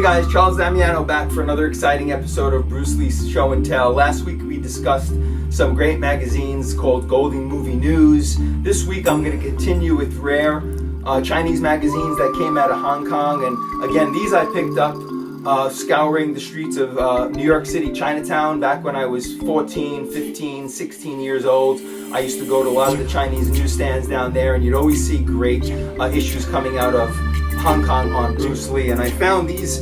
guys, Charles Damiano back for another exciting episode of Bruce Lee's Show and Tell. Last week we discussed some great magazines called Golden Movie News. This week I'm going to continue with rare Chinese magazines that came out of Hong Kong. And again, these I picked up scouring the streets of New York City, Chinatown, back when I was 14, 15, 16 years old. I used to go to a lot of the Chinese newsstands down there, and you'd always see great issues coming out of Hong Kong on Bruce Lee. And I found these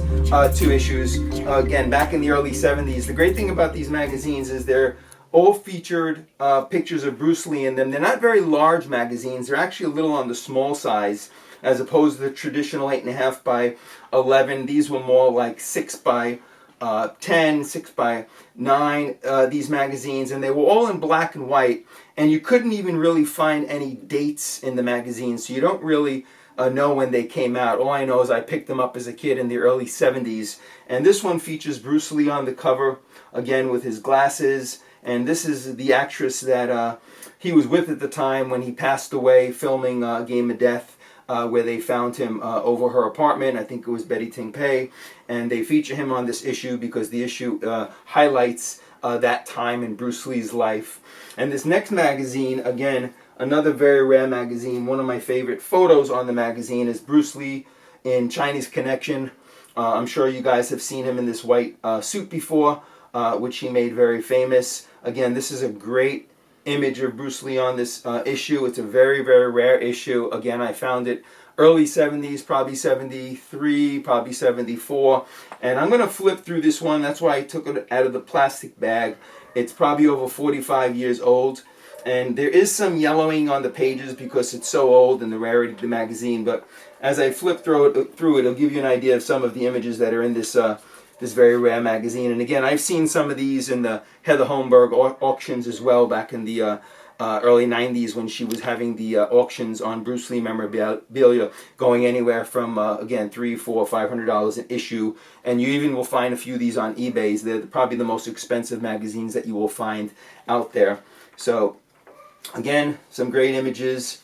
two issues, again, back in the early 70s. The great thing about these magazines is they're all featured pictures of Bruce Lee in them. They're not very large magazines. They're actually a little on the small size, as opposed to the traditional 8.5 by 11. These were more like 6 by 10, 6 by 9, these magazines, and they were all in black and white, and you couldn't even really find any dates in the magazine, so you don't really know when they came out. All I know is I picked them up as a kid in the early 70s, and this one features Bruce Lee on the cover, again with his glasses, and this is the actress that he was with at the time when he passed away filming Game of Death, where they found him over her apartment. I think it was Betty Ting Pei, and they feature him on this issue because the issue highlights that time in Bruce Lee's life. And this next magazine, again, another very rare magazine. One of my favorite photos on the magazine is Bruce Lee in Chinese Connection. I'm sure you guys have seen him in this white suit before, which he made very famous. Again, this is a great image of Bruce Lee on this issue. It's a very, very rare issue. Again, I found it early 70s, probably 73, probably 74. And I'm going to flip through this one. That's why I took it out of the plastic bag. It's probably over 45 years old. And there is some yellowing on the pages because it's so old and the rarity of the magazine. But as I flip through it, it'll give you an idea of some of the images that are in this this very rare magazine. And again, I've seen some of these in the Heather Holmberg auctions as well back in the early 90s when she was having the auctions on Bruce Lee memorabilia going anywhere from, again, $300, $400, $500 an issue. And you even will find a few of these on eBay. They're probably the most expensive magazines that you will find out there. So, again, some great images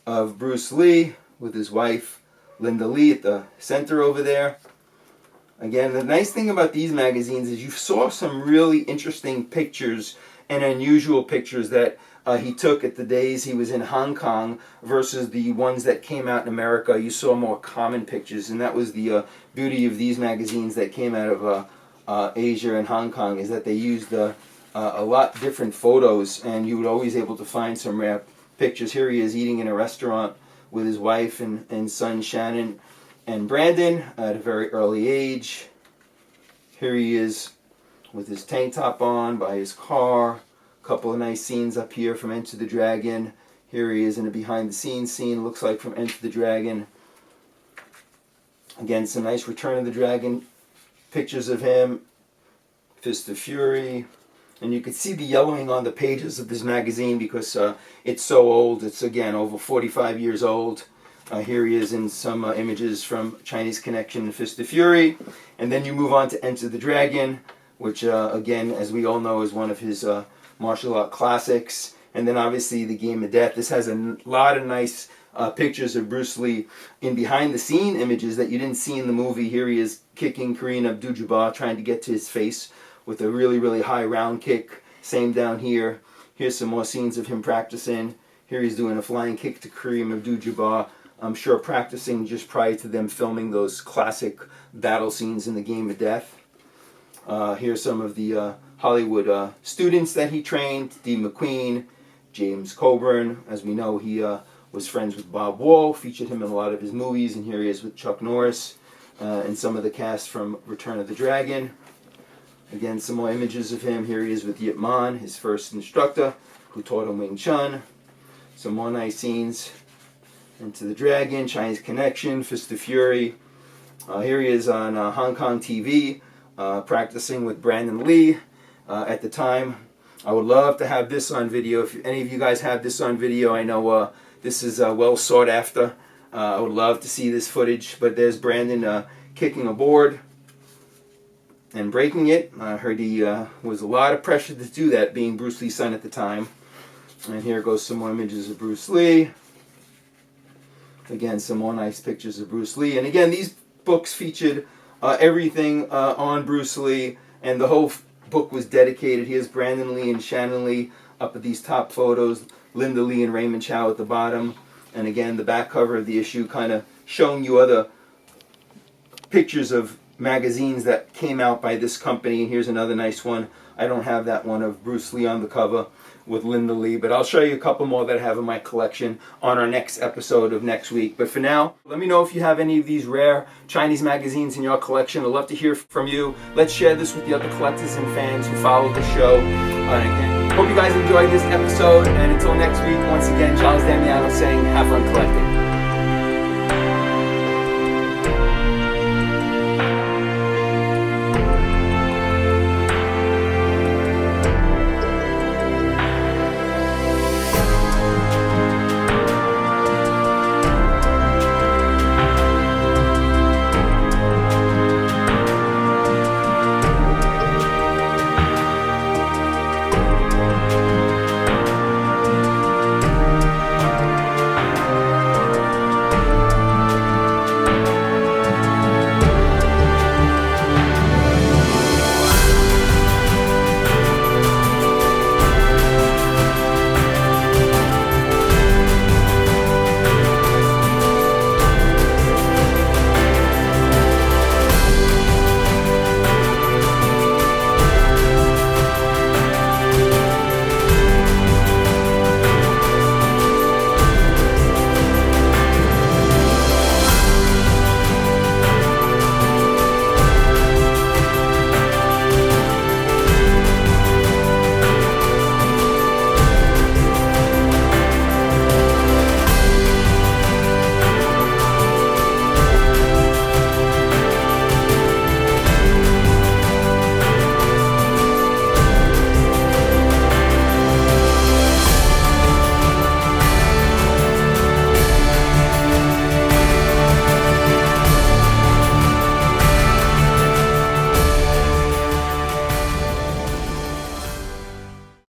of Bruce Lee with his wife, Linda Lee, at the center over there. Again, the nice thing about these magazines is you saw some really interesting pictures and unusual pictures that he took at the days he was in Hong Kong versus the ones that came out in America. You saw more common pictures, and that was the beauty of these magazines that came out of Asia and Hong Kong, is that they used a lot different photos, and you would always able to find some rare pictures. Here he is eating in a restaurant with his wife and son Shannon and Brandon at a very early age. Here he is with his tank top on by his car. A couple of nice scenes up here from Enter the Dragon. Here he is in a behind the scenes scene, looks like from Enter the Dragon. Again, some nice Return of the Dragon pictures of him. Fist of Fury. And you can see the yellowing on the pages of this magazine because it's so old. It's, again, over 45 years old. Here he is in some images from Chinese Connection and Fist of Fury. And then you move on to Enter the Dragon, which, again, as we all know, is one of his martial art classics. And then, obviously, the Game of Death. This has a lot of nice pictures of Bruce Lee in behind-the-scene images that you didn't see in the movie. Here he is kicking Kareem Abdul-Jabbar, trying to get to his face with a really, really high round kick. Same down here. Here's some more scenes of him practicing. Here he's doing a flying kick to Kareem Abdul-Jabbar. I'm sure practicing just prior to them filming those classic battle scenes in the Game of Death. Here's some of the Hollywood students that he trained. Steve McQueen, James Coburn. As we know, he was friends with Bob Wall, featured him in a lot of his movies, and here he is with Chuck Norris and some of the cast from Return of the Dragon. Again, some more images of him. Here he is with Yip Man, his first instructor, who taught him Wing Chun. Some more nice scenes. Into the Dragon, Chinese Connection, Fist of Fury. Here he is on Hong Kong TV, practicing with Brandon Lee at the time. I would love to have this on video. If any of you guys have this on video, I know this is well sought after. I would love to see this footage. But there's Brandon kicking a board and breaking it. I heard he was a lot of pressure to do that, being Bruce Lee's son at the time. And here goes some more images of Bruce Lee. Again, some more nice pictures of Bruce Lee. And again, these books featured everything on Bruce Lee, and the whole book was dedicated. Here's Brandon Lee and Shannon Lee up at these top photos, Linda Lee and Raymond Chow at the bottom, and again the back cover of the issue kind of showing you other pictures of magazines that came out by this company. And here's another nice one. I don't have that one of Bruce Lee on the cover with Linda Lee, but I'll show you a couple more that I have in my collection on our next episode of next week. But for now, let me know if you have any of these rare Chinese magazines in your collection. I'd love to hear from you. Let's share this with the other collectors and fans who follow the show. Again, hope you guys enjoyed this episode, and until next week, once again, Charles Damiano saying, have fun collecting.